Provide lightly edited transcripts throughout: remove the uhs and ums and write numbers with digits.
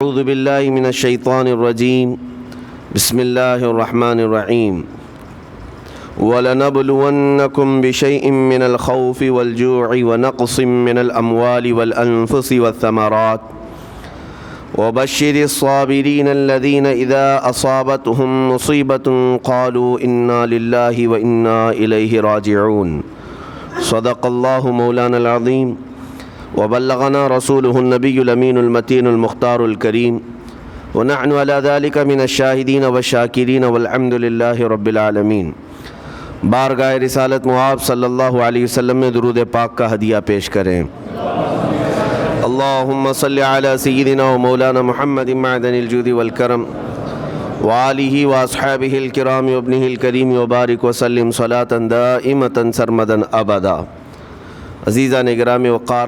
اعوذ باللہ من الشیطان الرجیم بسم اللہ الرحمن الرحیم وَلَنَبْلُوَنَّكُمْ بِشَيْءٍ مِّنَ الْخَوْفِ وَالْجُوعِ وَنَقْصٍ مِّنَ الْأَمْوَالِ وَالْأَنفُسِ وَالثَّمَرَاتِ وَبَشِّرِ الصَّابِرِينَ الَّذِينَ إِذَا أَصَابَتْهُم مُّصِيبَةٌ قَالُوا إِنَّا لِلَّهِ وَإِنَّا إِلَيْهِ رَاجِعُونَ صدق اللہ مولانا العظیم وبلغنا رسوله النبی الامین المتین المختار الکریم ونحن على ذلك من الشاہدین والشاکرین والحمد للہ رب العالمین۔ بارگاہ رسالت مآب صلی اللہ علیہ وسلم میں درود پاک کا ہدیہ پیش کریں۔ اللہم صلی علی سیدنا و مولانا محمد معدن الجود والکرم وآلہ واصحابہ الکرام وابنہ الکریم وبارک وسلم صلاة دائمة سرمدا ابدا۔ عزیزان گرامی وقار،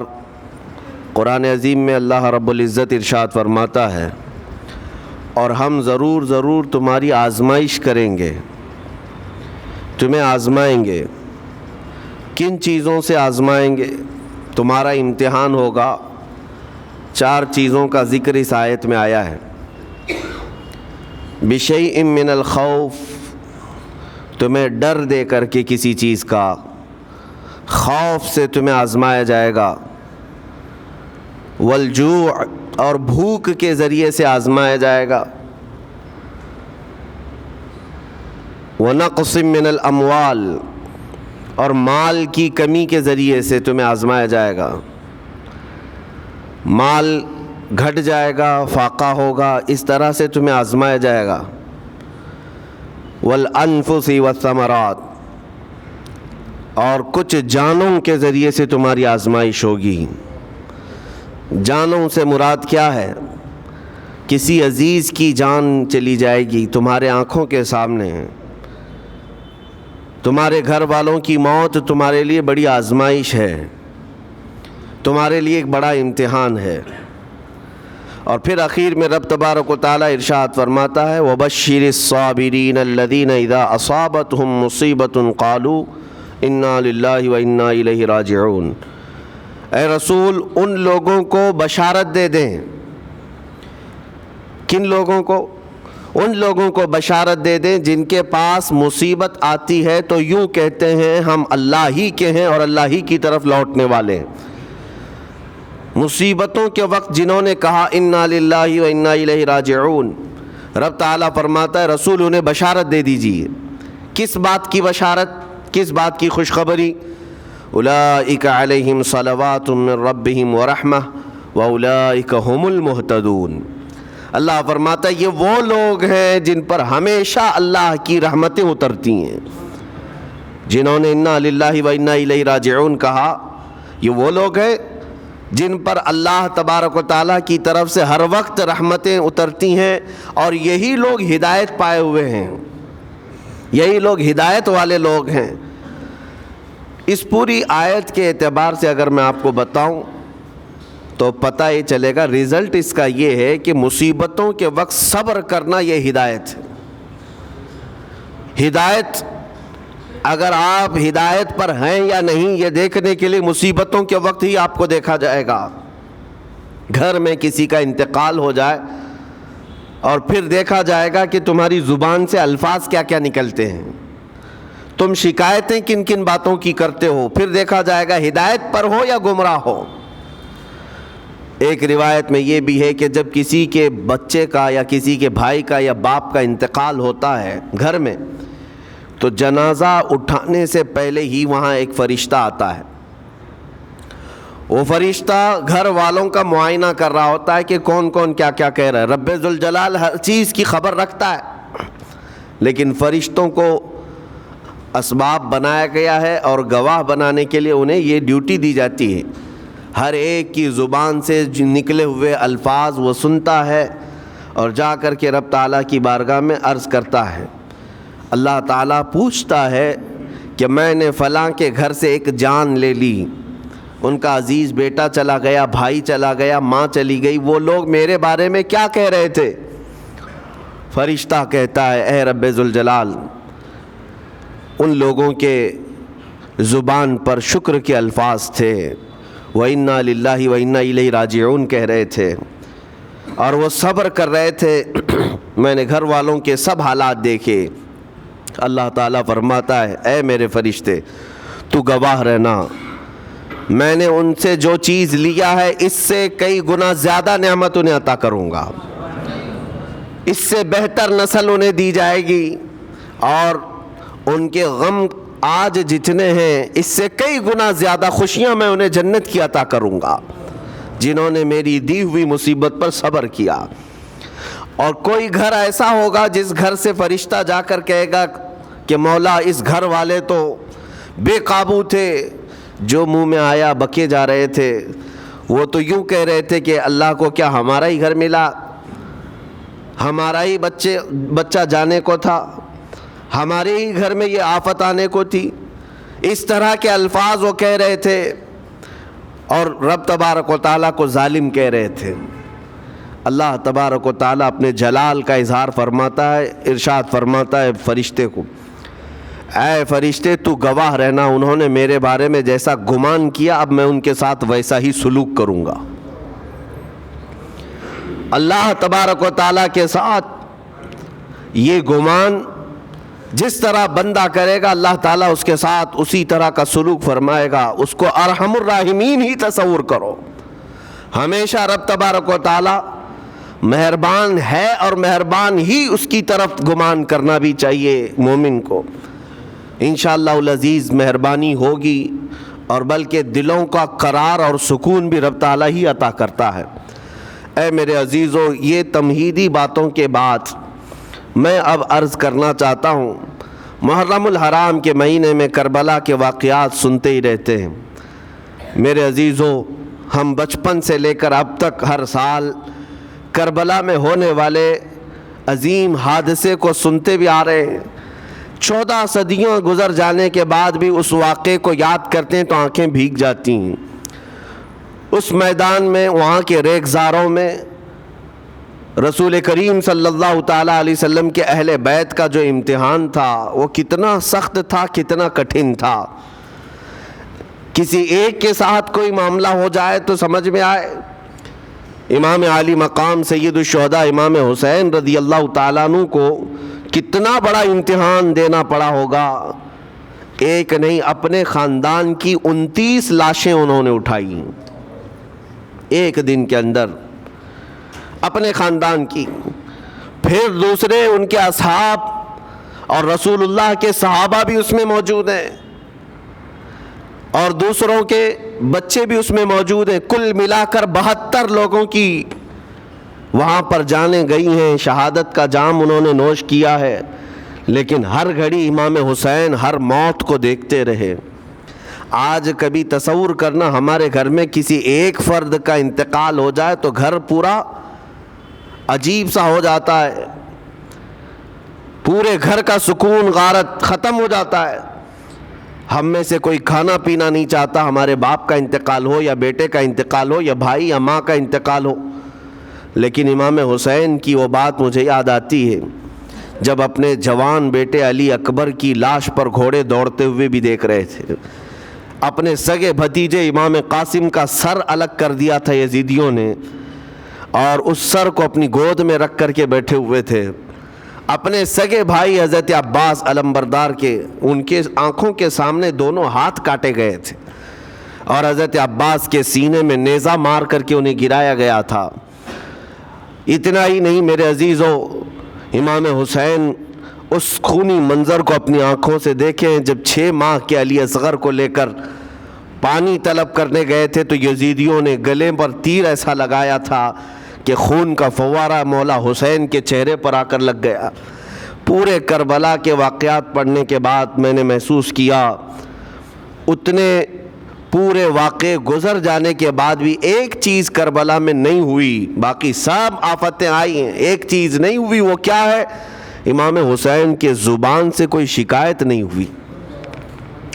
قرآن عظیم میں اللہ رب العزت ارشاد فرماتا ہے، اور ہم ضرور تمہاری آزمائش کریں گے، تمہیں آزمائیں گے۔ کن چیزوں سے آزمائیں گے؟ تمہارا امتحان ہوگا۔ 4 چیزوں کا ذکر اس آیت میں آیا ہے۔ بِشَيْءٍ مِّنَ الْخَوْفِ، تمہیں ڈر دے کر کے کسی چیز کا، خوف سے تمہیں آزمایا جائے گا۔ والجوع، اور بھوک کے ذریعے سے آزمایا جائے گا۔ ونقص من الاموال، اور مال کی کمی کے ذریعے سے تمہیں آزمایا جائے گا۔ مال گھٹ جائے گا، فاقہ ہوگا، اس طرح سے تمہیں آزمایا جائے گا۔ والانفس والثمرات، اور کچھ جانوں کے ذریعے سے تمہاری آزمائش ہوگی۔ جانوں سے مراد کیا ہے؟ کسی عزیز کی جان چلی جائے گی تمہارے آنکھوں کے سامنے، تمہارے گھر والوں کی موت تمہارے لیے بڑی آزمائش ہے، تمہارے لیے ایک بڑا امتحان ہے۔ اور پھر اخیر میں رب تبارک و تعالی ارشاد فرماتا ہے، وَبَشِّرِ الصَّابِرِينَ الَّذِينَ إِذَا أَصَابَتْهُم مُّصِيبَةٌ قَالُوا إِنَّا لِلَّهِ وَإِنَّا إِلَيْهِ رَاجِعُونَ۔ اے رسول، ان لوگوں کو بشارت دے دیں۔ کن لوگوں کو؟ ان لوگوں کو بشارت دے دیں جن کے پاس مصیبت آتی ہے تو یوں کہتے ہیں ہم اللہ ہی کے ہیں اور اللہ ہی کی طرف لوٹنے والے ہیں۔ مصیبتوں کے وقت جنہوں نے کہا انا للہ و انا الیہ راجعون، رب تعالیٰ فرماتا ہے رسول انہیں بشارت دے دیجیے۔ کس بات کی بشارت؟ کس بات کی خوشخبری؟ اولئک علیہم صلوات من ربہم ورحمہ واولئک هم المہتدون۔ اللہ فرماتا ہے یہ وہ لوگ ہیں جن پر ہمیشہ اللہ کی رحمتیں اترتی ہیں۔ جنہوں نے انا للہ و انا الیہ راجعون کہا، یہ وہ لوگ ہیں جن پر اللہ تبارک و تعالیٰ کی طرف سے ہر وقت رحمتیں اترتی ہیں، اور یہی لوگ ہدایت پائے ہوئے ہیں، یہی لوگ ہدایت والے لوگ ہیں۔ اس پوری آیت کے اعتبار سے اگر میں آپ کو بتاؤں تو پتہ یہ چلے گا، رزلٹ اس کا یہ ہے کہ مصیبتوں کے وقت صبر کرنا یہ ہدایت ہے۔ ہدایت، اگر آپ ہدایت پر ہیں یا نہیں یہ دیکھنے کے لیے مصیبتوں کے وقت ہی آپ کو دیکھا جائے گا۔ گھر میں کسی کا انتقال ہو جائے اور پھر دیکھا جائے گا کہ تمہاری زبان سے الفاظ کیا کیا نکلتے ہیں، تم شکایتیں کن کن باتوں کی کرتے ہو، پھر دیکھا جائے گا ہدایت پر ہو یا گمراہ ہو۔ ایک روایت میں یہ بھی ہے کہ جب کسی کے بچے کا یا کسی کے بھائی کا یا باپ کا انتقال ہوتا ہے گھر میں، تو جنازہ اٹھانے سے پہلے ہی وہاں ایک فرشتہ آتا ہے۔ وہ فرشتہ گھر والوں کا معائنہ کر رہا ہوتا ہے کہ کون کون کیا کیا کہہ رہا ہے۔ رب ذوالجلال ہر چیز کی خبر رکھتا ہے، لیکن فرشتوں کو اسباب بنایا گیا ہے اور گواہ بنانے کے لیے انہیں یہ ڈیوٹی دی جاتی ہے۔ ہر ایک کی زبان سے نکلے ہوئے الفاظ وہ سنتا ہے اور جا کر کے رب تعالیٰ کی بارگاہ میں عرض کرتا ہے۔ اللہ تعالیٰ پوچھتا ہے کہ میں نے فلاں کے گھر سے ایک جان لے لی، ان کا عزیز بیٹا چلا گیا، بھائی چلا گیا، ماں چلی گئی، وہ لوگ میرے بارے میں کیا کہہ رہے تھے؟ فرشتہ کہتا ہے اے رب ذوالجلال، ان لوگوں کے زبان پر شکر کے الفاظ تھے، وَإِنَّا لِلَّهِ وَإِنَّا إِلَيْهِ رَاجِعُونَ کہہ رہے تھے۔ اور وہ صبر کر رہے تھے. میں نے گھر والوں کے سب حالات دیکھے. اللہ تعالیٰ فرماتا ہے اے میرے فرشتے تو گواہ رہنا، میں نے ان سے جو چیز لیا ہے اس سے کئی گنا زیادہ نعمت انہیں عطا کروں گا، اس سے بہتر نسل انہیں دی جائے گی، اور ان کے غم آج جتنے ہیں اس سے کئی گنا زیادہ خوشیاں میں انہیں جنت کی عطا کروں گا جنہوں نے میری دی ہوئی مصیبت پر صبر کیا. اور کوئی گھر ایسا ہوگا جس گھر سے فرشتہ جا کر کہے گا کہ مولا اس گھر والے تو بے قابو تھے، جو منہ میں آیا بکے جا رہے تھے، وہ تو یوں کہہ رہے تھے کہ اللہ کو کیا ہمارا ہی گھر ملا، ہمارا ہی بچہ جانے کو تھا، ہمارے ہی گھر میں یہ آفت آنے کو تھی. اس طرح کے الفاظ وہ کہہ رہے تھے اور رب تبارک و تعالیٰ کو ظالم کہہ رہے تھے. اللہ تبارک و تعالیٰ اپنے جلال کا اظہار فرماتا ہے، ارشاد فرماتا ہے فرشتے کو اے فرشتے تو گواہ رہنا، انہوں نے میرے بارے میں جیسا گمان کیا اب میں ان کے ساتھ ویسا ہی سلوک کروں گا. اللہ تبارک و تعالیٰ کے ساتھ یہ گمان جس طرح بندہ کرے گا اللہ تعالیٰ اس کے ساتھ اسی طرح کا سلوک فرمائے گا. اس کو ارحم الراحمین ہی تصور کرو. ہمیشہ رب تبارک و تعالیٰ مہربان ہے اور مہربان ہی اس کی طرف گمان کرنا بھی چاہیے مومن کو. انشاءاللہ العزیز مہربانی ہوگی، اور بلکہ دلوں کا قرار اور سکون بھی رب تعالیٰ ہی عطا کرتا ہے. اے میرے عزیزو، یہ تمہیدی باتوں کے بعد میں اب عرض کرنا چاہتا ہوں. محرم الحرام کے مہینے میں کربلا کے واقعات سنتے ہی رہتے ہیں. میرے عزیزو، ہم بچپن سے لے کر اب تک ہر سال کربلا میں ہونے والے عظیم حادثے کو سنتے بھی آ رہے ہیں. 14 صدیوں گزر جانے کے بعد بھی اس واقعے کو یاد کرتے ہیں تو آنکھیں بھیگ جاتی ہیں. اس میدان میں، وہاں کے ریگزاروں میں رسول کریم صلی اللہ تعالیٰ علیہ وسلم کے اہل بیت کا جو امتحان تھا وہ کتنا سخت تھا، کتنا کٹھن تھا. کسی ایک کے ساتھ کوئی معاملہ ہو جائے تو سمجھ میں آئے. امام عالی مقام سید الشہداء امام حسین رضی اللہ تعالیٰ عنہ کو کتنا بڑا امتحان دینا پڑا ہوگا. ایک نہیں، اپنے خاندان کی 29 لاشیں انہوں نے اٹھائی ایک دن کے اندر، اپنے خاندان کی. پھر دوسرے ان کے اصحاب اور رسول اللہ کے صحابہ بھی اس میں موجود ہیں، اور دوسروں کے بچے بھی اس میں موجود ہیں. کل ملا کر 72 لوگوں کی وہاں پر جانیں گئی ہیں، شہادت کا جام انہوں نے نوش کیا ہے. لیکن ہر گھڑی امام حسین ہر موت کو دیکھتے رہے. آج کبھی تصور کرنا ہمارے گھر میں کسی ایک فرد کا انتقال ہو جائے تو گھر پورا عجیب سا ہو جاتا ہے، پورے گھر کا سکون غارت ختم ہو جاتا ہے. ہم میں سے کوئی کھانا پینا نہیں چاہتا ہمارے باپ کا انتقال ہو، یا بیٹے کا انتقال ہو، یا بھائی یا ماں کا انتقال ہو. لیکن امام حسین کی وہ بات مجھے یاد آتی ہے جب اپنے جوان بیٹے علی اکبر کی لاش پر گھوڑے دوڑتے ہوئے بھی دیکھ رہے تھے. اپنے سگے بھتیجے امام قاسم کا سر الگ کر دیا تھا یزیدیوں نے، اور اس سر کو اپنی گود میں رکھ کر کے بیٹھے ہوئے تھے. اپنے سگے بھائی حضرت عباس علمبردار کے، ان کے آنکھوں کے سامنے دونوں ہاتھ کاٹے گئے تھے، اور حضرت عباس کے سینے میں نیزہ مار کر کے انہیں گرایا گیا تھا. اتنا ہی نہیں میرے عزیزو، امام حسین اس خونی منظر کو اپنی آنکھوں سے دیکھیں جب 6 ماہ کے علی اصغر کو لے کر پانی طلب کرنے گئے تھے تو یزیدیوں نے گلے پر تیر ایسا لگایا تھا کہ خون کا فوارہ مولا حسین کے چہرے پر آ کر لگ گیا. پورے کربلا کے واقعات پڑھنے کے بعد میں نے محسوس کیا اتنے پورے واقعے گزر جانے کے بعد بھی ایک چیز کربلا میں نہیں ہوئی، باقی سب آفتیں آئی ہیں، ایک چیز نہیں ہوئی. وہ کیا ہے؟ امام حسین کے زبان سے کوئی شکایت نہیں ہوئی،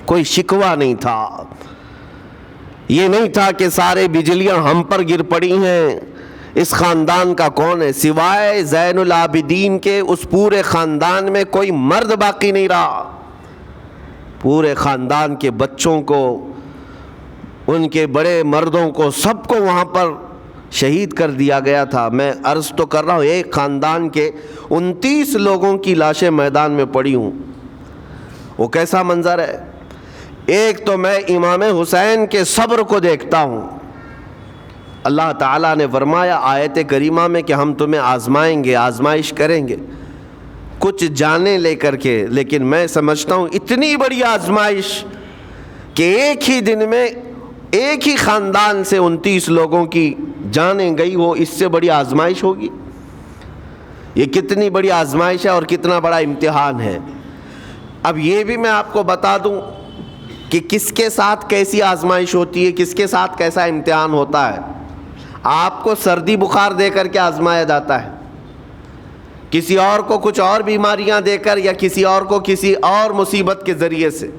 کوئی شکوہ نہیں تھا. یہ نہیں تھا کہ سارے بجلیاں ہم پر گر پڑی ہیں، اس خاندان کا کون ہے؟ سوائے زین العابدین کے اس پورے خاندان میں کوئی مرد باقی نہیں رہا. پورے خاندان کے بچوں کو، ان کے بڑے مردوں کو، سب کو وہاں پر شہید کر دیا گیا تھا. میں عرض تو کر رہا ہوں ایک خاندان کے 29 لوگوں کی لاشیں میدان میں پڑی ہوں. وہ کیسا منظر ہے. ایک تو میں امام حسین کے صبر کو دیکھتا ہوں. اللہ تعالیٰ نے فرمایا آیت کریمہ میں کہ ہم تمہیں آزمائیں گے, آزمائش کریں گے کچھ جانیں لے کر کے, لیکن میں سمجھتا ہوں اتنی بڑی آزمائش کہ ایک ہی دن میں ایک ہی خاندان سے 29 لوگوں کی جانیں گئی ہو, اس سے بڑی آزمائش ہوگی؟ یہ کتنی بڑی آزمائش ہے اور کتنا بڑا امتحان ہے. اب یہ بھی میں آپ کو بتا دوں کہ کس کے ساتھ کیسی آزمائش ہوتی ہے, کس کے ساتھ کیسا امتحان ہوتا ہے. آپ کو سردی بخار دے کر کے آزمایا جاتا ہے, کسی اور کو کچھ اور بیماریاں دے کر, یا کسی اور کو کسی اور مصیبت کے ذریعے سے.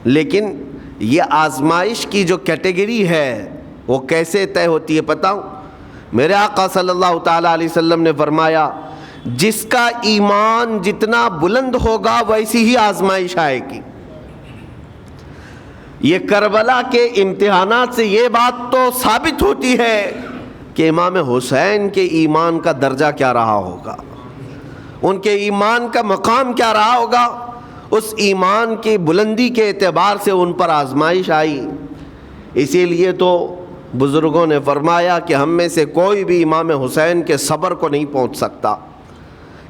لیکن یہ آزمائش کی جو کیٹیگری ہے وہ کیسے طے ہوتی ہے پتہ ہوں؟ میرے آقا صلی اللہ تعالیٰ علیہ وسلم نے فرمایا جس کا ایمان جتنا بلند ہوگا ویسی ہی آزمائش آئے گی. یہ کربلا کے امتحانات سے یہ بات تو ثابت ہوتی ہے کہ امام حسین کے ایمان کا درجہ کیا رہا ہوگا, ان کے ایمان کا مقام کیا رہا ہوگا. اس ایمان کی بلندی کے اعتبار سے ان پر آزمائش آئی. اسی لیے تو بزرگوں نے فرمایا کہ ہم میں سے کوئی بھی امام حسین کے صبر کو نہیں پہنچ سکتا.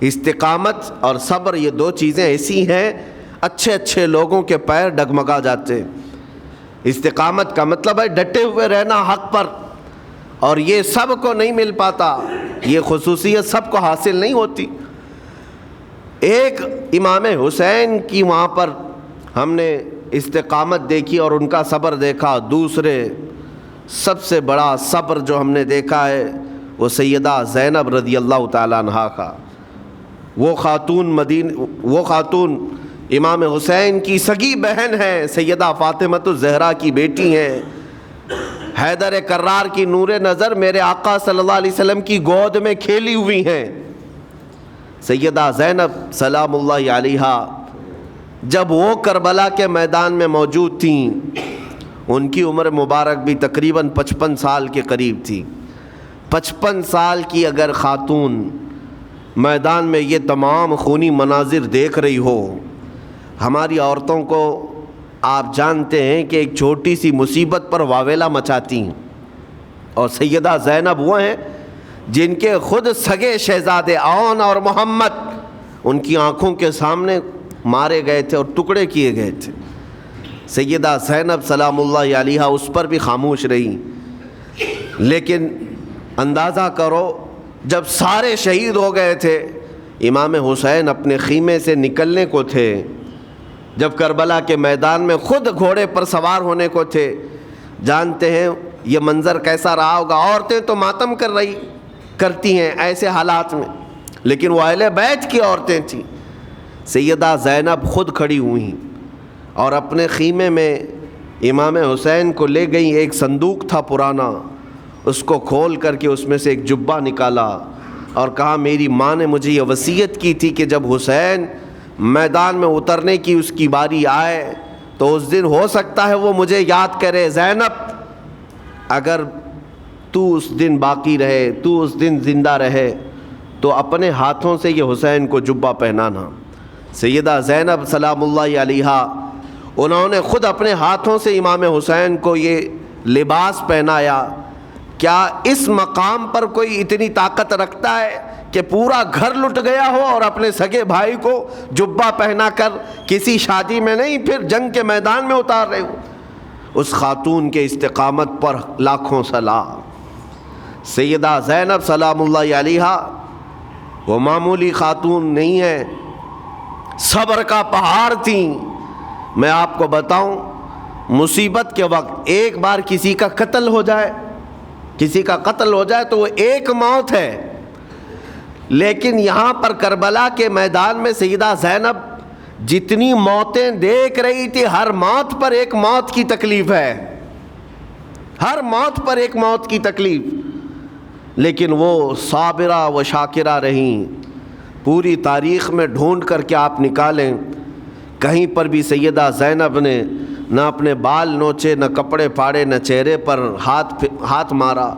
استقامت اور صبر یہ دو چیزیں ایسی ہیں اچھے اچھے لوگوں کے پیر ڈگمگا جاتے. استقامت کا مطلب ہے ڈٹے ہوئے رہنا حق پر, اور یہ سب کو نہیں مل پاتا, یہ خصوصیت سب کو حاصل نہیں ہوتی. ایک امام حسین کی وہاں پر ہم نے استقامت دیکھی اور ان کا صبر دیکھا. دوسرے سب سے بڑا صبر جو ہم نے دیکھا ہے وہ سیدہ زینب رضی اللہ تعالیٰ عنہا کا. وہ خاتون امام حسین کی سگی بہن ہے, سیدہ فاطمۃ الزہرا کی بیٹی ہیں, حیدر کرار کی نور نظر میرے آقا صلی اللہ علیہ وسلم کی گود میں کھیلی ہوئی ہیں. سیدہ زینب سلام اللہ علیہا جب وہ کربلا کے میدان میں موجود تھیں, ان کی عمر مبارک بھی تقریباً 55 سال کے قریب تھی. 55 سال کی اگر خاتون میدان میں یہ تمام خونی مناظر دیکھ رہی ہو, ہماری عورتوں کو آپ جانتے ہیں کہ ایک چھوٹی سی مصیبت پر واویلا مچاتی ہیں, اور سیدہ زینب وہ ہیں جن کے خود سگے شہزادے اون اور محمد ان کی آنکھوں کے سامنے مارے گئے تھے اور ٹکڑے کیے گئے تھے. سیدہ زینب سلام اللہ علیہا اس پر بھی خاموش رہی. لیکن اندازہ کرو جب سارے شہید ہو گئے تھے, امام حسین اپنے خیمے سے نکلنے کو تھے, جب کربلا کے میدان میں خود گھوڑے پر سوار ہونے کو تھے, جانتے ہیں یہ منظر کیسا رہا ہوگا. عورتیں تو ماتم کرتی ہیں ایسے حالات میں, لیکن وہ اہل بیت کی عورتیں تھیں. سیدہ زینب خود کھڑی ہوئیں اور اپنے خیمے میں امام حسین کو لے گئیں. ایک صندوق تھا پرانا, اس کو کھول کر کے اس میں سے ایک جبہ نکالا اور کہا میری ماں نے مجھے یہ وصیت کی تھی کہ جب حسین میدان میں اترنے کی اس کی باری آئے تو اس دن ہو سکتا ہے وہ مجھے یاد کرے. زینب اگر تو اس دن باقی رہے, تو اس دن زندہ رہے, تو اپنے ہاتھوں سے یہ حسین کو جبہ پہنانا. سیدہ زینب سلام اللہ علیہا انہوں نے خود اپنے ہاتھوں سے امام حسین کو یہ لباس پہنایا. کیا اس مقام پر کوئی اتنی طاقت رکھتا ہے کہ پورا گھر لٹ گیا ہو اور اپنے سگے بھائی کو جبہ پہنا کر کسی شادی میں نہیں پھر جنگ کے میدان میں اتار رہے ہو؟ اس خاتون کے استقامت پر لاکھوں سلام. سیدہ زینب سلام اللہ علیہا وہ معمولی خاتون نہیں ہے, صبر کا پہاڑ تھیں. میں آپ کو بتاؤں, مصیبت کے وقت ایک بار کسی کا قتل ہو جائے تو وہ ایک موت ہے, لیکن یہاں پر کربلا کے میدان میں سیدہ زینب جتنی موتیں دیکھ رہی تھی, ہر موت پر ایک موت کی تکلیف ہے, ہر موت پر ایک موت کی تکلیف, لیکن وہ صابرہ و شاکرہ رہیں. پوری تاریخ میں ڈھونڈ کر کے آپ نکالیں, کہیں پر بھی سیدہ زینب نے نہ اپنے بال نوچے, نہ کپڑے پھاڑے, نہ چہرے پر ہاتھ مارا.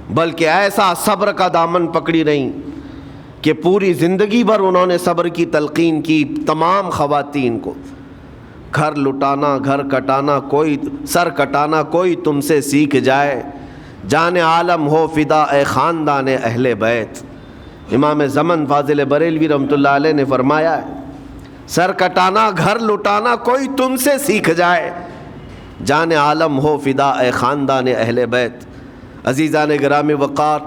بلکہ ایسا صبر کا دامن پکڑی رہیں کہ پوری زندگی بھر انہوں نے صبر کی تلقین کی تمام خواتین کو۔ گھر لٹانا، گھر کٹانا کوئی، سر کٹانا کوئی تم سے سیکھ جائے، جان عالم ہو فدا اے خاندان اہل بیت۔ امام زمن فاضل بریلوی رحمۃ اللہ علیہ نے فرمایا ہے، سر کٹانا، گھر لٹانا کوئی تم سے سیکھ جائے، جان عالم ہو فدا اے خاندان اہل بیت۔ عزیزان گرامی وقار،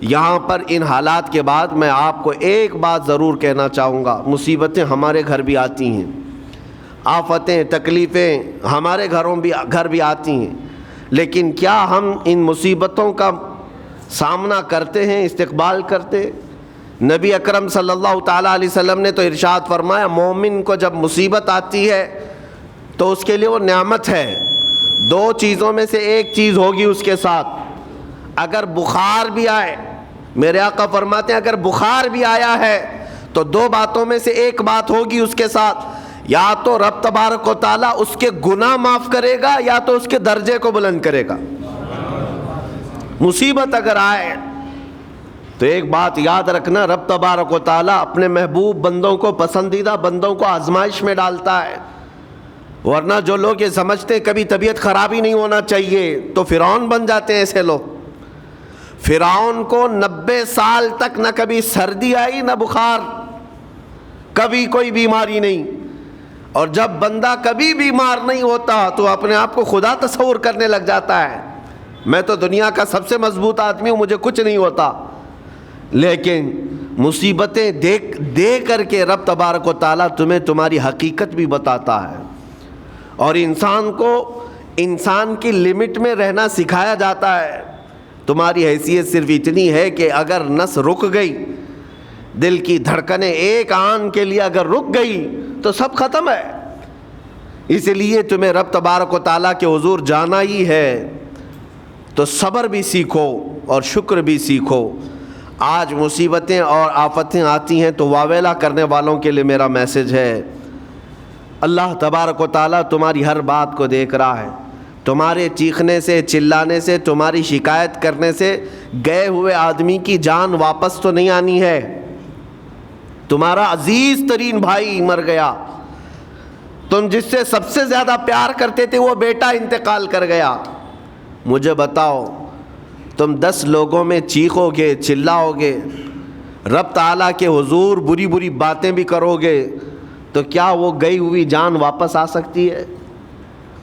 یہاں پر ان حالات کے بعد میں آپ کو ایک بات ضرور کہنا چاہوں گا۔ مصیبتیں ہمارے گھر بھی آتی ہیں، آفتیں، تکلیفیں ہمارے گھر بھی آتی ہیں، لیکن کیا ہم ان مصیبتوں کا سامنا کرتے ہیں، استقبال کرتے؟ نبی اکرم صلی اللہ تعالیٰ علیہ وسلم نے تو ارشاد فرمایا، مومن کو جب مصیبت آتی ہے تو اس کے لیے وہ نعمت ہے۔ دو چیزوں میں سے ایک چیز ہوگی اس کے ساتھ، اگر بخار بھی آئے، میرے آقا فرماتے ہیں اگر بخار بھی آیا ہے تو دو باتوں میں سے ایک بات ہوگی اس کے ساتھ، یا تو رب تبارک و تعالیٰ اس کے گناہ معاف کرے گا یا تو اس کے درجے کو بلند کرے گا۔ مصیبت اگر آئے تو ایک بات یاد رکھنا، رب تبارک و تعالیٰ اپنے محبوب بندوں کو، پسندیدہ بندوں کو آزمائش میں ڈالتا ہے، ورنہ جو لوگ یہ سمجھتے ہیں کبھی طبیعت خراب ہی نہیں ہونا چاہیے تو فرعون بن جاتے ہیں ایسے لوگ۔ فرعون کو 90 سال تک نہ کبھی سردی آئی نہ بخار، کبھی کوئی بیماری نہیں، اور جب بندہ کبھی بیمار نہیں ہوتا تو اپنے آپ کو خدا تصور کرنے لگ جاتا ہے، میں تو دنیا کا سب سے مضبوط آدمی ہوں، مجھے کچھ نہیں ہوتا۔ لیکن مصیبتیں دے کر کے رب تبارک و تعالیٰ تمہیں تمہاری حقیقت بھی بتاتا ہے، اور انسان کو انسان کی لمٹ میں رہنا سکھایا جاتا ہے۔ تمہاری حیثیت صرف اتنی ہے کہ اگر نس رک گئی، دل کی دھڑکنیں ایک آن کے لیے اگر رک گئی تو سب ختم ہے۔ اس لیے تمہیں رب تبارک و تعالیٰ کے حضور جانا ہی ہے تو صبر بھی سیکھو اور شکر بھی سیکھو۔ آج مصیبتیں اور آفتیں آتی ہیں تو واویلا کرنے والوں کے لیے میرا میسج ہے، اللہ تبارک و تعالیٰ تمہاری ہر بات کو دیکھ رہا ہے۔ تمہارے چیخنے سے، چلانے سے، تمہاری شکایت کرنے سے گئے ہوئے آدمی کی جان واپس تو نہیں آنی ہے۔ تمہارا عزیز ترین بھائی مر گیا، تم جس سے سب سے زیادہ پیار کرتے تھے وہ بیٹا انتقال کر گیا، مجھے بتاؤ تم 10 لوگوں میں چیخو گے، چلاؤ گے، رب تعالیٰ کے حضور بری بری باتیں بھی کرو گے تو کیا وہ گئی ہوئی جان واپس آ سکتی ہے؟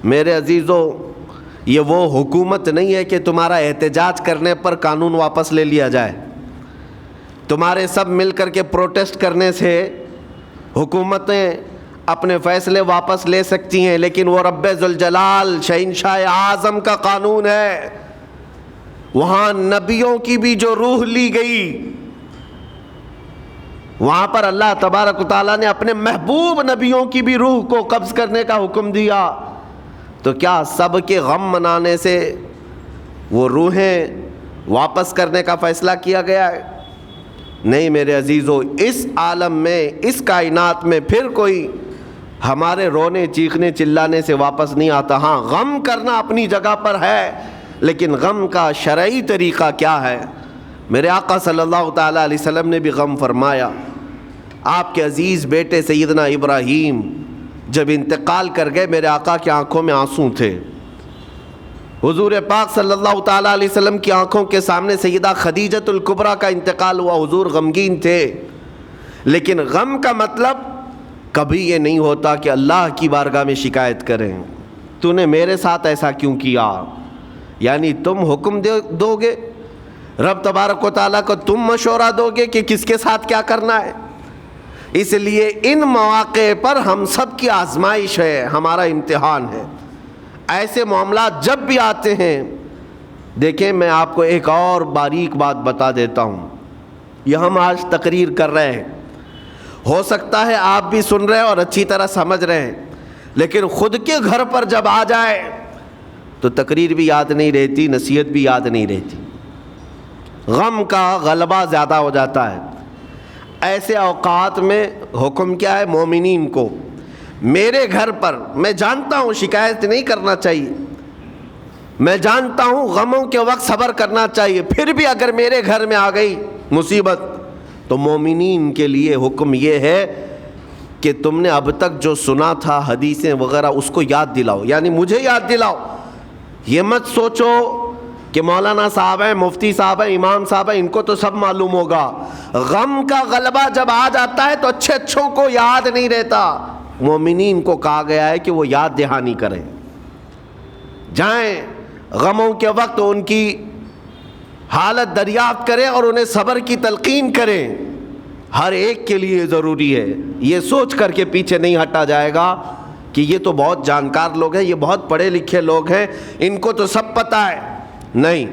میرے عزیزو، یہ وہ حکومت نہیں ہے کہ تمہارا احتجاج کرنے پر قانون واپس لے لیا جائے۔ تمہارے سب مل کر کے پروٹیسٹ کرنے سے حکومتیں اپنے فیصلے واپس لے سکتی ہیں، لیکن وہ رب ذوالجلال شہنشاہ اعظم کا قانون ہے۔ وہاں نبیوں کی بھی جو روح لی گئی، وہاں پر اللہ تبارک و تعالیٰ نے اپنے محبوب نبیوں کی بھی روح کو قبض کرنے کا حکم دیا، تو کیا سب کے غم منانے سے وہ روحیں واپس کرنے کا فیصلہ کیا گیا ہے؟ نہیں میرے عزیزو، اس عالم میں، اس کائنات میں پھر کوئی ہمارے رونے چیخنے چلانے سے واپس نہیں آتا۔ ہاں، غم کرنا اپنی جگہ پر ہے، لیکن غم کا شرعی طریقہ کیا ہے؟ میرے آقا صلی اللہ تعالیٰ علیہ وسلم نے بھی غم فرمایا۔ آپ کے عزیز بیٹے سیدنا ابراہیم جب انتقال کر گئے، میرے آقا کی آنکھوں میں آنسو تھے۔ حضور پاک صلی اللہ تعالیٰ علیہ وسلم کی آنکھوں کے سامنے سیدہ خدیجۃ الکبریٰ کا انتقال ہوا، حضور غمگین تھے، لیکن غم کا مطلب کبھی یہ نہیں ہوتا کہ اللہ کی بارگاہ میں شکایت کریں، تو نے میرے ساتھ ایسا کیوں کیا؟ یعنی تم حکم دو گے، رب تبارک و تعالیٰ کو تم مشورہ دو گے کہ کس کے ساتھ کیا کرنا ہے۔ اس لیے ان مواقع پر ہم سب کی آزمائش ہے، ہمارا امتحان ہے۔ ایسے معاملات جب بھی آتے ہیں، دیکھیں میں آپ کو ایک اور باریک بات بتا دیتا ہوں۔ یہ ہم آج تقریر کر رہے ہیں، ہو سکتا ہے آپ بھی سن رہے ہیں اور اچھی طرح سمجھ رہے ہیں، لیکن خود کے گھر پر جب آ جائے تو تقریر بھی یاد نہیں رہتی، نصیحت بھی یاد نہیں رہتی، غم کا غلبہ زیادہ ہو جاتا ہے۔ ایسے اوقات میں حکم کیا ہے مومنین کو؟ میرے گھر پر، میں جانتا ہوں شکایت نہیں کرنا چاہیے، میں جانتا ہوں غموں کے وقت صبر کرنا چاہیے، پھر بھی اگر میرے گھر میں آ گئی مصیبت تو مومنین کے لیے حکم یہ ہے کہ تم نے اب تک جو سنا تھا حدیثیں وغیرہ اس کو یاد دلاؤ، یعنی مجھے یاد دلاؤ۔ یہ مت سوچو کہ مولانا صاحب ہیں، مفتی صاحب ہیں، امام صاحب ہیں، ان کو تو سب معلوم ہوگا۔ غم کا غلبہ جب آ جاتا ہے تو اچھے اچھوں کو یاد نہیں رہتا۔ مومنین کو کہا گیا ہے کہ وہ یاد دہانی کریں، جائیں غموں کے وقت ان کی حالت دریافت کریں اور انہیں صبر کی تلقین کریں۔ ہر ایک کے لیے ضروری ہے، یہ سوچ کر کے پیچھے نہیں ہٹا جائے گا کہ یہ تو بہت جانکار لوگ ہیں، یہ بہت پڑھے لکھے لوگ ہیں، ان کو تو سب پتہ ہے۔ نہیں،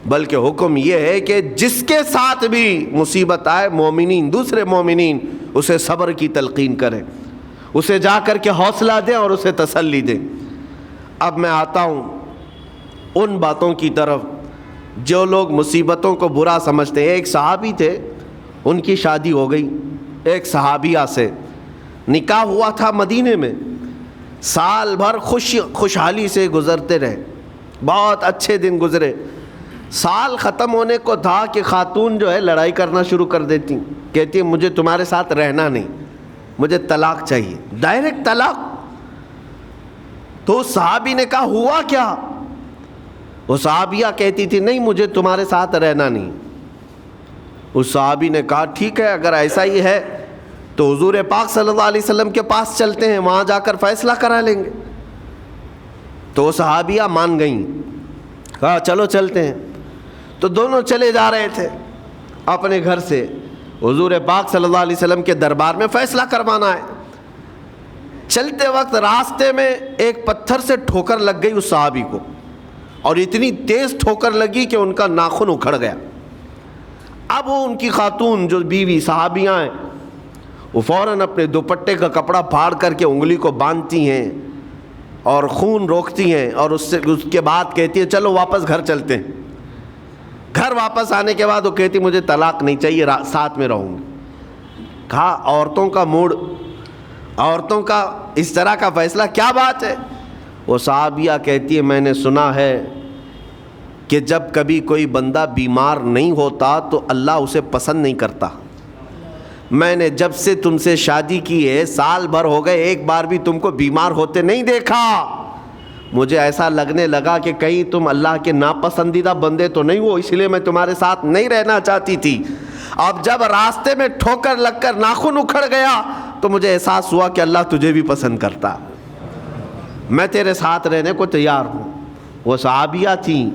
بلکہ حکم یہ ہے کہ جس کے ساتھ بھی مصیبت آئے، مومنین، دوسرے مومنین اسے صبر کی تلقین کریں، اسے جا کر کے حوصلہ دیں اور اسے تسلی دیں۔ اب میں آتا ہوں ان باتوں کی طرف جو لوگ مصیبتوں کو برا سمجھتے ہیں۔ ایک صحابی تھے، ان کی شادی ہو گئی ایک صحابیہ سے، نکاح ہوا تھا مدینے میں، سال بھر خوشحالی سے گزرتے رہے، بہت اچھے دن گزرے۔ سال ختم ہونے کو تھا کہ خاتون جو ہے لڑائی کرنا شروع کر دیتی، کہتی ہے مجھے تمہارے ساتھ رہنا نہیں، مجھے طلاق چاہیے، ڈائریکٹ طلاق۔ تو اس صحابی نے کہا ہوا کیا؟ وہ صحابیہ کہتی تھی نہیں مجھے تمہارے ساتھ رہنا نہیں۔ اس صحابی نے کہا ٹھیک ہے، اگر ایسا ہی ہے تو حضور پاک صلی اللہ علیہ وسلم کے پاس چلتے ہیں، وہاں جا کر فیصلہ کرا لیں گے۔ تو وہ صحابیہ مان گئیں، کہا چلو چلتے ہیں۔ تو دونوں چلے جا رہے تھے اپنے گھر سے، حضور پاک صلی اللہ علیہ وسلم کے دربار میں فیصلہ کروانا ہے۔ چلتے وقت راستے میں ایک پتھر سے ٹھوکر لگ گئی اس صحابی کو، اور اتنی تیز ٹھوکر لگی کہ ان کا ناخن اکھڑ گیا۔ اب وہ ان کی خاتون جو بیوی صحابیاں ہیں، وہ فوراً اپنے دوپٹے کا کپڑا پھاڑ کر کے انگلی کو باندھتی ہیں اور خون روکتی ہیں، اور اس کے بعد کہتی ہے چلو واپس گھر چلتے ہیں۔ گھر واپس آنے کے بعد وہ کہتی مجھے طلاق نہیں چاہیے، ساتھ میں رہوں گی۔ کہا عورتوں کا موڈ، عورتوں کا اس طرح کا فیصلہ، کیا بات ہے؟ وہ صحابیہ کہتی ہے میں نے سنا ہے کہ جب کبھی کوئی بندہ بیمار نہیں ہوتا تو اللہ اسے پسند نہیں کرتا۔ میں نے جب سے تم سے شادی کی ہے، سال بھر ہو گئے، ایک بار بھی تم کو بیمار ہوتے نہیں دیکھا۔ مجھے ایسا لگنے لگا کہ کہیں تم اللہ کے ناپسندیدہ بندے تو نہیں ہو، اس لیے میں تمہارے ساتھ نہیں رہنا چاہتی تھی۔ اب جب راستے میں ٹھوکر لگ کر ناخن اکھڑ گیا تو مجھے احساس ہوا کہ اللہ تجھے بھی پسند کرتا، میں تیرے ساتھ رہنے کو تیار ہوں۔ وہ صحابیہ تھیں۔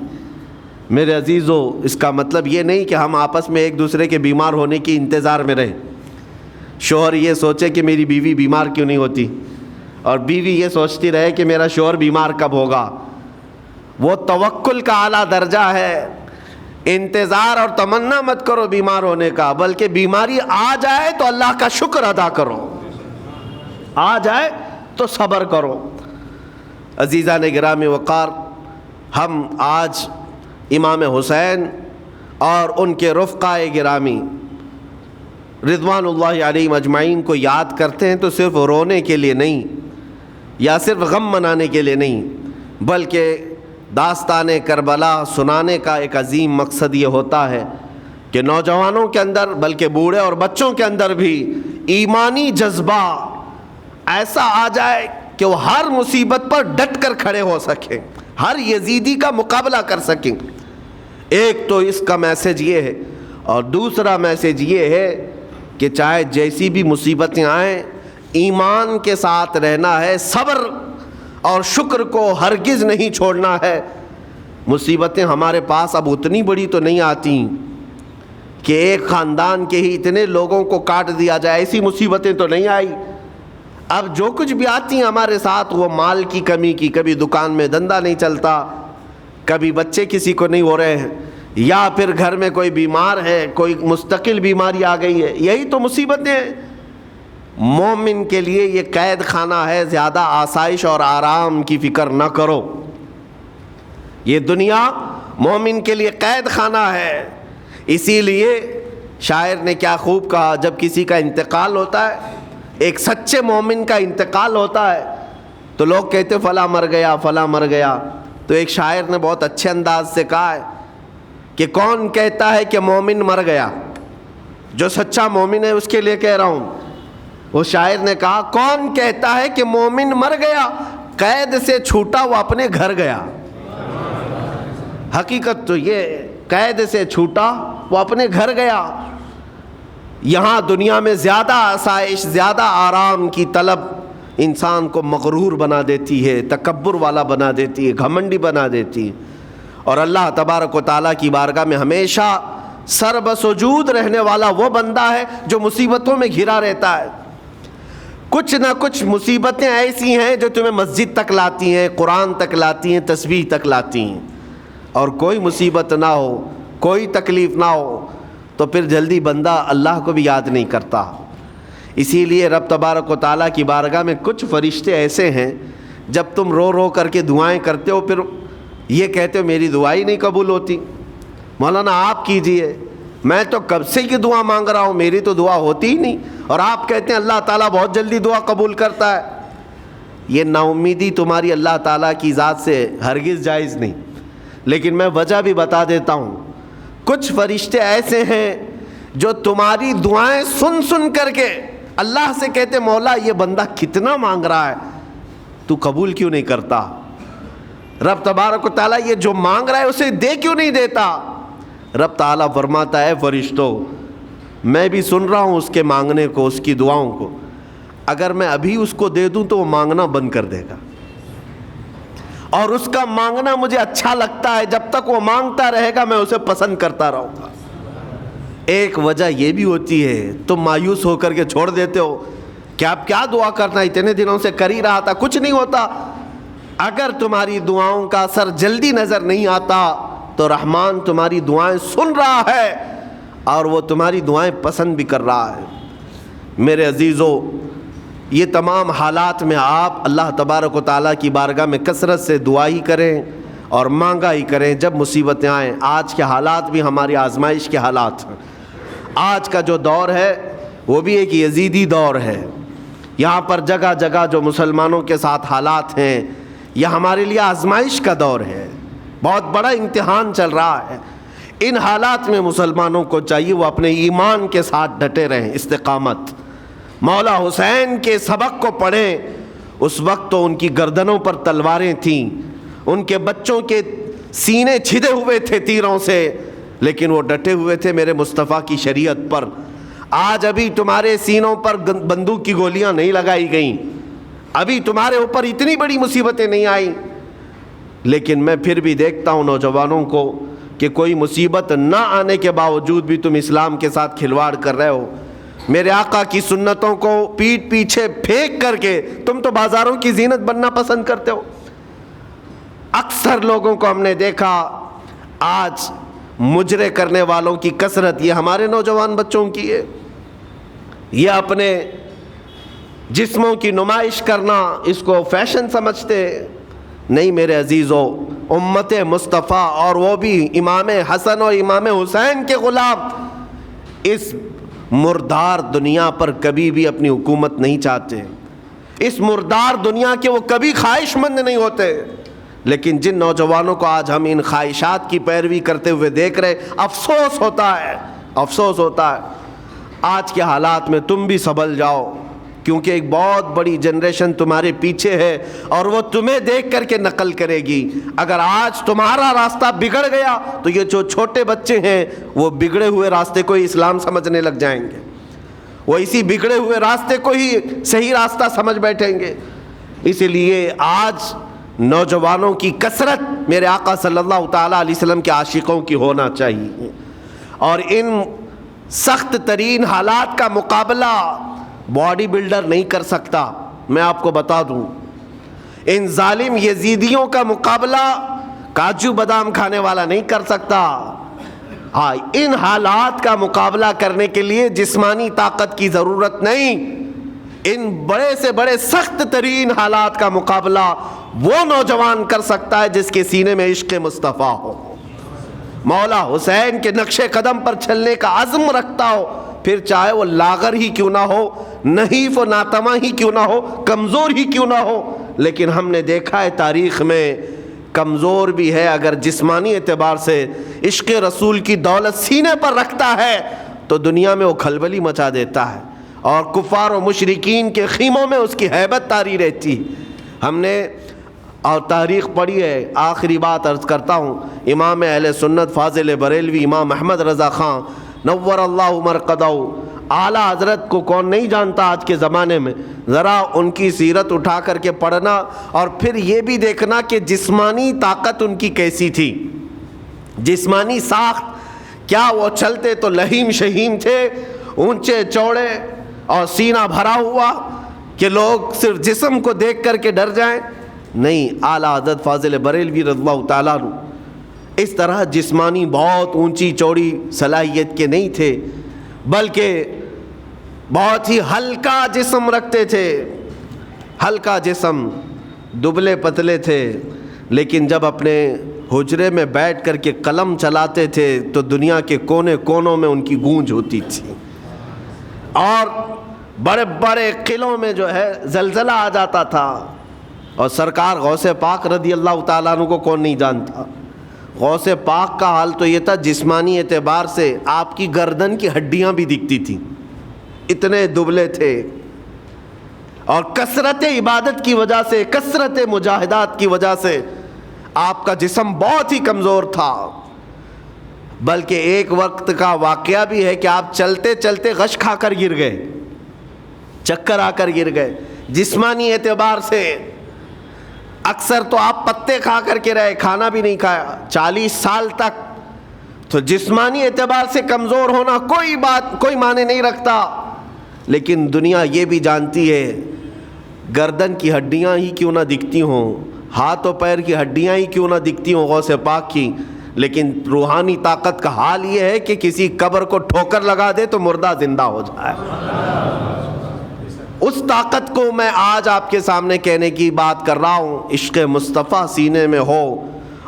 میرے عزیزو، اس کا مطلب یہ نہیں کہ ہم آپس میں ایک دوسرے کے بیمار ہونے کی انتظار میں رہیں۔ شوہر یہ سوچے کہ میری بیوی بیمار کیوں نہیں ہوتی، اور بیوی یہ سوچتی رہے کہ میرا شوہر بیمار کب ہوگا۔ وہ توکل کا اعلیٰ درجہ ہے۔ انتظار اور تمنا مت کرو بیمار ہونے کا، بلکہ بیماری آ جائے تو اللہ کا شکر ادا کرو، آ جائے تو صبر کرو۔ عزیزان گرامی وقار، ہم آج امام حسین اور ان کے رفقائے گرامی رضوان اللہ علیہم اجمعین کو یاد کرتے ہیں تو صرف رونے کے لیے نہیں یا صرف غم منانے کے لیے نہیں، بلکہ داستان کربلا سنانے کا ایک عظیم مقصد یہ ہوتا ہے کہ نوجوانوں کے اندر، بلکہ بوڑھے اور بچوں کے اندر بھی ایمانی جذبہ ایسا آ جائے کہ وہ ہر مصیبت پر ڈٹ کر کھڑے ہو سکیں، ہر یزیدی کا مقابلہ کر سکیں۔ ایک تو اس کا میسج یہ ہے، اور دوسرا میسج یہ ہے کہ چاہے جیسی بھی مصیبتیں آئیں، ایمان کے ساتھ رہنا ہے، صبر اور شکر کو ہرگز نہیں چھوڑنا ہے۔ مصیبتیں ہمارے پاس اب اتنی بڑی تو نہیں آتی کہ ایک خاندان کے ہی اتنے لوگوں کو کاٹ دیا جائے، ایسی مصیبتیں تو نہیں آئی۔ اب جو کچھ بھی آتی ہیں ہمارے ساتھ، وہ مال کی کمی کی، کبھی دکان میں دھندا نہیں چلتا، کبھی بچے کسی کو نہیں ہو رہے ہیں، یا پھر گھر میں کوئی بیمار ہے، کوئی مستقل بیماری آ گئی ہے، یہی تو مصیبتیں ہیں۔ مومن کے لیے یہ قید خانہ ہے، زیادہ آسائش اور آرام کی فکر نہ کرو۔ یہ دنیا مومن کے لیے قید خانہ ہے۔ اسی لیے شاعر نے کیا خوب کہا، جب کسی کا انتقال ہوتا ہے، ایک سچے مومن کا انتقال ہوتا ہے، تو لوگ کہتے فلاں مر گیا، فلاں مر گیا۔ تو ایک شاعر نے بہت اچھے انداز سے کہا ہے کہ کون کہتا ہے کہ مومن مر گیا؟ جو سچا مومن ہے اس کے لیے کہہ رہا ہوں. وہ شاعر نے کہا کون کہتا ہے کہ مومن مر گیا، قید سے چھوٹا وہ اپنے گھر گیا. حقیقت تو یہ، قید سے چھوٹا وہ اپنے گھر گیا. یہاں دنیا میں زیادہ آسائش، زیادہ آرام کی طلب انسان کو مغرور بنا دیتی ہے، تکبر والا بنا دیتی ہے، گھمنڈی بنا دیتی ہے. اور اللہ تبارک و تعالیٰ کی بارگاہ میں ہمیشہ سر بسجود رہنے والا وہ بندہ ہے جو مصیبتوں میں گھرا رہتا ہے. کچھ نہ کچھ مصیبتیں ایسی ہیں جو تمہیں مسجد تک لاتی ہیں، قرآن تک لاتی ہیں، تسبیح تک لاتی ہیں. اور کوئی مصیبت نہ ہو، کوئی تکلیف نہ ہو تو پھر جلدی بندہ اللہ کو بھی یاد نہیں کرتا. اسی لیے رب تبارک و تعالیٰ کی بارگاہ میں کچھ فرشتے ایسے ہیں، جب تم رو رو کر کے دعائیں کرتے ہو پھر یہ کہتے ہو میری دعا ہی نہیں قبول ہوتی، مولانا آپ کیجئے، میں تو کب سے کی دعا مانگ رہا ہوں، میری تو دعا ہوتی ہی نہیں، اور آپ کہتے ہیں اللہ تعالیٰ بہت جلدی دعا قبول کرتا ہے. یہ نا امیدی تمہاری اللہ تعالیٰ کی ذات سے ہرگز جائز نہیں. لیکن میں وجہ بھی بتا دیتا ہوں. کچھ فرشتے ایسے ہیں جو تمہاری دعائیں سن سن کر کے اللہ سے کہتے مولا یہ بندہ کتنا مانگ رہا ہے، تو قبول کیوں نہیں کرتا؟ رب تبارک و تعالیٰ یہ جو مانگ رہا ہے اسے دے کیوں نہیں دیتا؟ رب تعالیٰ فرماتا ہے فرشتوں میں بھی سن رہا ہوں اس کے مانگنے کو، اس کی دعاؤں کو. اگر میں ابھی اس کو دے دوں تو وہ مانگنا بند کر دے گا، اور اس کا مانگنا مجھے اچھا لگتا ہے. جب تک وہ مانگتا رہے گا میں اسے پسند کرتا رہوں گا. ایک وجہ یہ بھی ہوتی ہے تم مایوس ہو کر کے چھوڑ دیتے ہو کہ اب کیا دعا کرنا، اتنے دنوں سے کر ہی رہا تھا، کچھ نہیں ہوتا. اگر تمہاری دعاؤں کا اثر جلدی نظر نہیں آتا تو رحمان تمہاری دعائیں سن رہا ہے اور وہ تمہاری دعائیں پسند بھی کر رہا ہے. میرے عزیزو، یہ تمام حالات میں آپ اللہ تبارک و تعالیٰ کی بارگاہ میں کثرت سے دعا ہی کریں اور مانگا ہی کریں جب مصیبتیں آئیں. آج کے حالات بھی ہماری آزمائش کے حالات ہیں. آج کا جو دور ہے وہ بھی ایک یزیدی دور ہے. یہاں پر جگہ جگہ جو مسلمانوں کے ساتھ حالات ہیں یہ ہمارے لیے آزمائش کا دور ہے، بہت بڑا امتحان چل رہا ہے. ان حالات میں مسلمانوں کو چاہیے وہ اپنے ایمان کے ساتھ ڈٹے رہیں، استقامت. مولا حسین کے سبق کو پڑھیں. اس وقت تو ان کی گردنوں پر تلواریں تھیں، ان کے بچوں کے سینے چھدے ہوئے تھے تیروں سے، لیکن وہ ڈٹے ہوئے تھے میرے مصطفیٰ کی شریعت پر. آج ابھی تمہارے سینوں پر بندوق کی گولیاں نہیں لگائی گئیں، ابھی تمہارے اوپر اتنی بڑی مصیبتیں نہیں آئیں، لیکن میں پھر بھی دیکھتا ہوں نوجوانوں کو کہ کوئی مصیبت نہ آنے کے باوجود بھی تم اسلام کے ساتھ کھلواڑ کر رہے ہو. میرے آقا کی سنتوں کو پیٹ پیچھے پھینک کر کے تم تو بازاروں کی زینت بننا پسند کرتے ہو. اکثر لوگوں کو ہم نے دیکھا آج مجرے کرنے والوں کی کثرت یہ ہمارے نوجوان بچوں کی ہے. یہ اپنے جسموں کی نمائش کرنا اس کو فیشن سمجھتے. نہیں میرے عزیزو، امت مصطفیٰ اور وہ بھی امام حسن اور امام حسین کے غلام اس مردار دنیا پر کبھی بھی اپنی حکومت نہیں چاہتے. اس مردار دنیا کے وہ کبھی خواہش مند نہیں ہوتے. لیکن جن نوجوانوں کو آج ہم ان خواہشات کی پیروی کرتے ہوئے دیکھ رہے، افسوس ہوتا ہے، افسوس ہوتا ہے. آج کے حالات میں تم بھی سنبھل جاؤ، کیونکہ ایک بہت بڑی جنریشن تمہارے پیچھے ہے اور وہ تمہیں دیکھ کر کے نقل کرے گی. اگر آج تمہارا راستہ بگڑ گیا تو یہ جو چھوٹے بچے ہیں وہ بگڑے ہوئے راستے کو ہی اسلام سمجھنے لگ جائیں گے، وہ اسی بگڑے ہوئے راستے کو ہی صحیح راستہ سمجھ بیٹھیں گے. اسی لیے آج نوجوانوں کی کثرت میرے آقا صلی اللہ تعالیٰ علیہ وسلم کے عاشقوں کی ہونا چاہیے. اور ان سخت ترین حالات کا مقابلہ باڈی بلڈر نہیں کر سکتا. میں آپ کو بتا دوں، ان ظالم یزیدیوں کا مقابلہ کاجو بادام کھانے والا نہیں کر سکتا. ہاں، ان حالات کا مقابلہ کرنے کے لیے جسمانی طاقت کی ضرورت نہیں. ان بڑے سے بڑے سخت ترین حالات کا مقابلہ وہ نوجوان کر سکتا ہے جس کے سینے میں عشق مصطفیٰ ہو، مولا حسین کے نقش قدم پر چلنے کا عزم رکھتا ہو، پھر چاہے وہ لاغر ہی کیوں نہ ہو، نحیف و ناتما ہی کیوں نہ ہو، کمزور ہی کیوں نہ ہو. لیکن ہم نے دیکھا ہے تاریخ میں کمزور بھی ہے، اگر جسمانی اعتبار سے عشق رسول کی دولت سینے پر رکھتا ہے تو دنیا میں وہ کھلبلی مچا دیتا ہے، اور کفار و مشرکین کے خیموں میں اس کی ہیبت طاری رہتی۔ ہم نے اور تاریخ پڑھی ہے۔ آخری بات عرض کرتا ہوں، امام اہل سنت فاضل بریلوی امام احمد رضا خان نور اللہ مرقدہ، اعلیٰ حضرت کو کون نہیں جانتا آج کے زمانے میں؟ ذرا ان کی سیرت اٹھا کر کے پڑھنا، اور پھر یہ بھی دیکھنا کہ جسمانی طاقت ان کی کیسی تھی، جسمانی ساخت کیا وہ چلتے تو لہیم شہیم تھے، اونچے چوڑے اور سینہ بھرا ہوا کہ لوگ صرف جسم کو دیکھ کر کے ڈر جائیں؟ نہیں، اعلیٰ حضرت فاضل بریلوی رضی اللہ تعالیٰ عنہ اس طرح جسمانی بہت اونچی چوڑی صلاحیت کے نہیں تھے، بلکہ بہت ہی ہلکا جسم رکھتے تھے، ہلکا جسم، دبلے پتلے تھے، لیکن جب اپنے حجرے میں بیٹھ کر کے قلم چلاتے تھے تو دنیا کے کونے کونوں میں ان کی گونج ہوتی تھی، اور بڑے بڑے قلعوں میں جو ہے زلزلہ آ جاتا تھا۔ اور سرکار غوث پاک رضی اللہ تعالیٰ عنہ کو کون نہیں جانتا؟ غوث پاک کا حال تو یہ تھا، جسمانی اعتبار سے آپ کی گردن کی ہڈیاں بھی دکھتی تھیں، اتنے دبلے تھے، اور کثرت عبادت کی وجہ سے، کثرت مجاہدات کی وجہ سے آپ کا جسم بہت ہی کمزور تھا۔ بلکہ ایک وقت کا واقعہ بھی ہے کہ آپ چلتے چلتے غش کھا کر گر گئے، چکر آ کر گر گئے۔ جسمانی اعتبار سے اکثر تو آپ پتے کھا کر کے رہے، کھانا بھی نہیں کھایا 40 سال تک، تو جسمانی اعتبار سے کمزور ہونا کوئی معنی نہیں رکھتا۔ لیکن دنیا یہ بھی جانتی ہے، گردن کی ہڈیاں ہی کیوں نہ دکھتی ہوں، ہاتھ و پیر کی ہڈیاں ہی کیوں نہ دکھتی ہوں غوث پاک کی، لیکن روحانی طاقت کا حال یہ ہے کہ کسی قبر کو ٹھوکر لگا دے تو مردہ زندہ ہو جائے۔ اس طاقت کو میں آج آپ کے سامنے کہنے کی بات کر رہا ہوں، عشق مصطفیٰ سینے میں ہو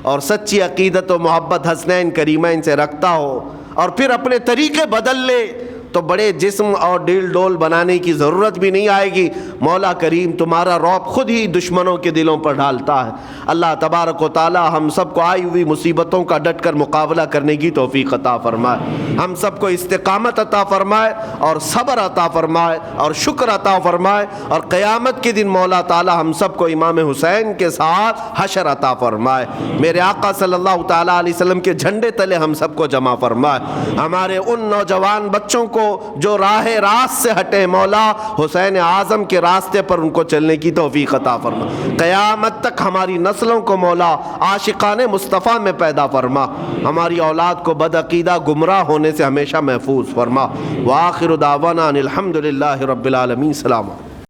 اور سچی عقیدت و محبت حسنین کریمین سے رکھتا ہو، اور پھر اپنے طریقے بدل لے تو بڑے جسم اور ڈیل ڈول بنانے کی ضرورت بھی نہیں آئے گی۔ مولا کریم تمہارا رعب خود ہی دشمنوں کے دلوں پر ڈالتا ہے۔ اللہ تبارک و تعالی ہم سب کو آئی ہوئی مصیبتوں کا ڈٹ کر مقابلہ کرنے کی توفیق عطا فرمائے، ہم سب کو استقامت عطا فرمائے اور صبر عطا فرمائے اور شکر عطا فرمائے، اور قیامت کے دن مولا تعالی ہم سب کو امام حسین کے ساتھ حشر عطا فرمائے۔ میرے آقا صلی اللہ تعالی علیہ وسلم کے جھنڈے تلے ہم سب کو جمع فرمائے۔ ہمارے ان نوجوان بچوں کو جو راہ راست سے ہٹے، مولا حسین اعظم کے راستے پر ان کو چلنے کی توفیق عطا فرما۔ قیامت تک ہماری نسلوں کو مولا عاشقان مصطفیٰ میں پیدا فرما، ہماری اولاد کو بدعقیدہ گمراہ ہونے سے ہمیشہ محفوظ فرما۔ وآخر دعوانا ان الحمد للہ رب العالمین۔ السلام علیکم۔